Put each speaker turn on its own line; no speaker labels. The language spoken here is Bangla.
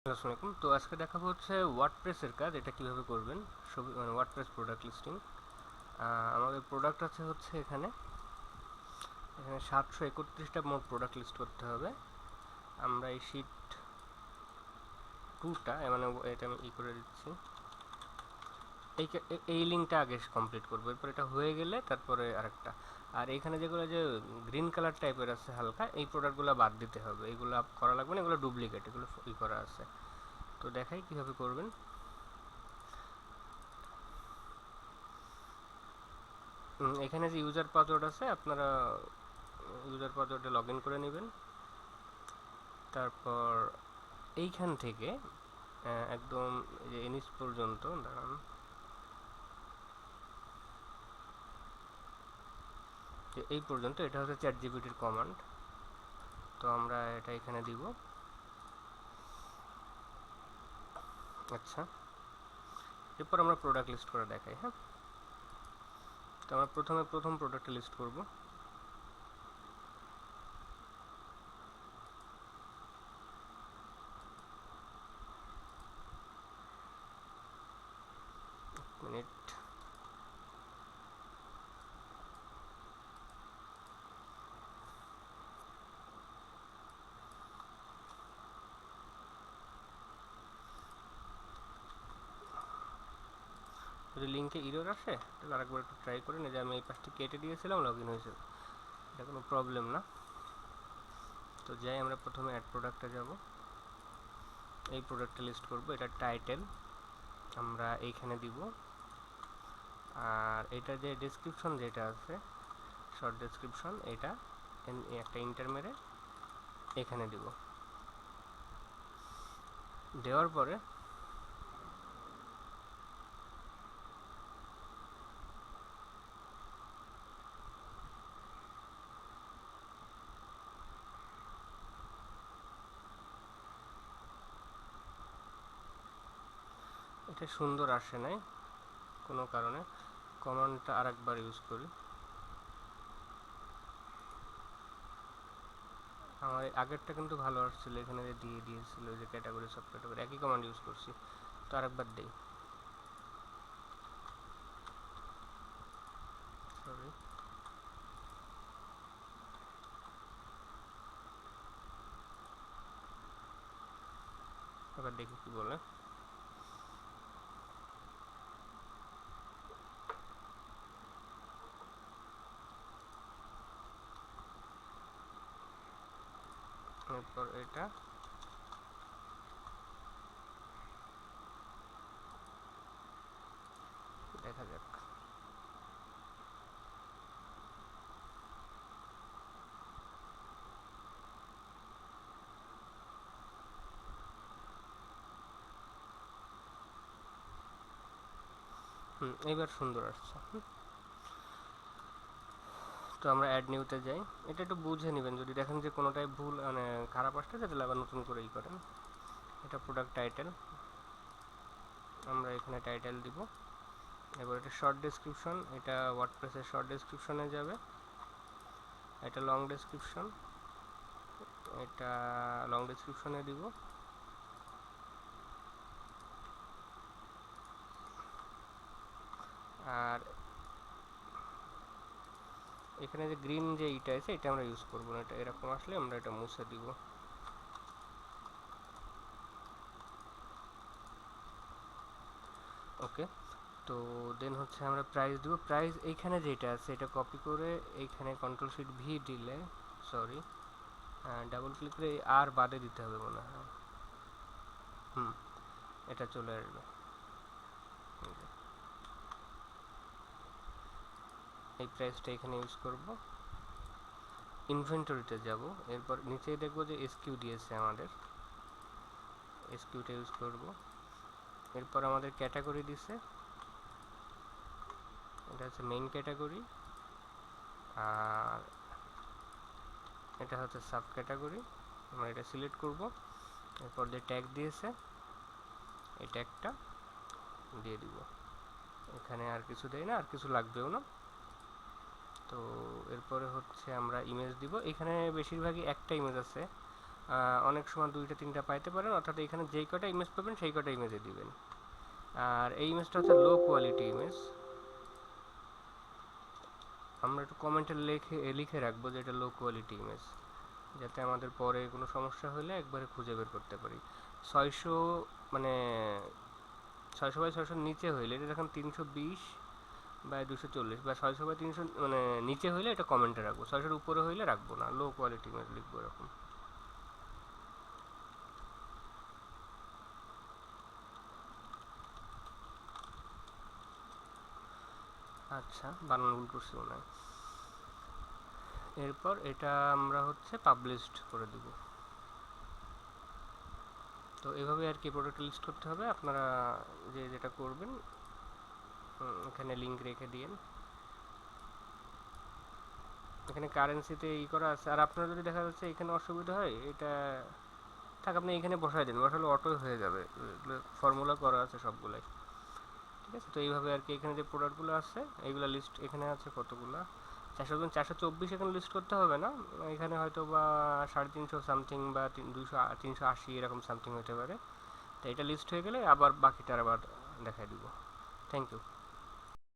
আসসালামু আলাইকুম। তো আজকে দেখাবো হচ্ছে ওয়ার্ডপ্রেসের কাজ, এটা কিভাবে করবেন। ছবি মানে ওয়ার্ডপ্রেস প্রোডাক্ট লিস্টিং। আমাদের প্রোডাক্ট আছে হচ্ছে এখানে এখানে 731টা মোট প্রোডাক্ট লিস্ট করতে হবে। আমরা এই শিট 2টা মানে এটা আমি করে দিচ্ছি। এই লিঙ্কটা আগে কমপ্লিট করবো, এরপর এটা হয়ে গেলে তারপরে আরেকটা। আর এইখানে যেগুলো যে গ্রিন কালার টাইপের আছে হালকা, এই প্রোডাক্টগুলো বাদ দিতে হবে, এগুলো করা লাগবে না, এগুলো ডুপ্লিকেট, এগুলো করা আছে। তো দেখাই কিভাবে করবেন। এখানে যে ইউজার পাসওয়ার্ড আছে, আপনারা ইউজার পাসওয়ার্ডে লগ ইন করে নেবেন। তারপর এইখান থেকে একদম যে ইনিস পর্যন্ত দাঁড়ান, যে এই পর্যন্ত এটা হচ্ছে চ্যাট জিপিটির কমান্ড। তো আমরা এটা এখানে দিব। আচ্ছা, এরপর আমরা প্রোডাক্ট লিস্ট করে দেখাই। হ্যাঁ, তো আমরা প্রথম প্রোডাক্ট লিস্ট করব। মিনিট। যদি লিঙ্কে ইরর আসে তাহলে আরেকবার একটু ট্রাই করেন। যে আমি এই পাশটি কেটে দিয়েছিলাম, লগ ইন হয়েছে, এটা কোনো প্রবলেম না। তো যাই, আমরা প্রথমে অ্যাড প্রোডাক্টে যাব। এই প্রোডাক্টটা লিস্ট করব, এটা টাইটেল আমরা এইখানে দিব। আর এটা যে ডেসক্রিপশন যেটা আছে, শর্ট ডেসক্রিপশন, এটা একটা ইন্টার মেরে এখানে দিব। দেওয়ার পরে এটা সুন্দর আসে নাই কোনো কারণে, কমান্ডটা আরেকবার ইউজ করি। আমার আগেরটা কিন্তু ভালো আসছিল, এখানে যে দিয়ে দিয়েছিল যে ক্যাটাগরি সব ক্যাটাগরি, একই কমান্ড ইউজ করছি। তো আরেকবার দেই, সরি। এবার দেখি কি বলে। এরপর এটা দেখা যাক। এবার সুন্দর আসছে। তো আমরা অ্যাড নিউতে যাই। এটা একটু বুঝে নেবেন, যদি দেখেন যে কোনোটাই ভুল মানে খারাপ আসছে তাহলে আবার নতুন করেই করেন। এটা প্রোডাক্ট টাইটেল, আমরা এখানে টাইটেল দিব। এবার এটা শর্ট ডেসক্রিপশন, এটা ওয়ার্ডপ্রেসের শর্ট ডেসক্রিপশনে যাবে। এটা লং ডেসক্রিপশন, এটা লং ডেসক্রিপশনে দিব। আর এখানে যে গ্রিন যে ইটা আছে, এটা আমরা ইউজ করবো না, এটা এরকম আসলে আমরা এটা মুছে দিব। ওকে, তো দেন হচ্ছে আমরা প্রাইস দিব। প্রাইস এইখানে যেটা আছে এটা কপি করে এইখানে কন্ট্রোল শিট ভি দিলে, সরি, ডাবল ক্লিক করে আর বাদে দিতে হবে মনে হয়। এটা চলে আসবে। এই প্রাইসটা এখানে ইউজ করব। ইনভেন্টরিতে যাব, এরপর নিচেই দেখব যে এসকিউ দিয়েছে আমাদের, এসকিউটা ইউজ করব। এরপর আমাদের ক্যাটাগরি দিছে, এটা হচ্ছে মেইন ক্যাটাগরি। আর এটা হচ্ছে সাব ক্যাটাগরি, আমরা এটা সিলেক্ট করব। এরপর যে ট্যাগ দিয়েছে এই ট্যাগটা দিয়ে দিব। এখানে আর কিছু দেয় না, আর কিছু লাগবেও না। তো এরপরে হচ্ছে আমরা ইমেজ দিব। এখানে বেশিরভাগই একটা ইমেজ আছে, অনেক সময় 2টা 3টা পাইতে পারেন, অর্থাৎ এখানে যেই কটা ইমেজ পাবেন সেই কটা ইমেজে দিবেন। আর এই ইমেজটা হচ্ছে লো কোয়ালিটি ইমেজ, আমরা একটু কমেন্টে লিখে রাখবো যে এটা লো কোয়ালিটি ইমেজ, যাতে আমাদের পরে কোনো সমস্যা হলে একবারে খুঁজে বের করতে পারি। 600 মানে 600 বাই 600 নিচে হইলে, এটা দেখেন 320 বাই 240 বা 600 বাই 300 মানে নিচে হইলে এটা কমেন্টে রাখবো, 600-এর উপরে হইলে রাখবো না, লো কোয়ালিটি ইমেজ লিখবো এরকম। আচ্ছা, বানান ভুল করছি মনে হয়। এরপর এটা আমরা হচ্ছে পাবলিশড করে দিব। তো এভাবে আর কি প্রোডাক্ট লিস্ট করতে হবে। আপনারা যেটা করবেন, এখানে লিঙ্ক রেখে দিয়েন, এখানে কারেন্সিতে করা আছে। আর আপনার যদি দেখা যাচ্ছে এখানে অসুবিধা হয়, এটা থাক, আপনি এখানে বসাই দেন, বসালে অটোই হয়ে যাবে, ফর্মুলা করা আছে সবগুলাই। ঠিক আছে, তো এইভাবে আর কি এখানে যে প্রোডাক্টগুলো আছে এইগুলো লিস্ট এখানে আছে কতগুলো, 424 এখানে লিস্ট করতে হবে না, এখানে হয়তো বা 350 সামথিং বা 380 এরকম সামথিং হতে পারে। তো এটা লিস্ট হয়ে গেলে আবার বাকিটা আবার দেখাই দিব। Thank you.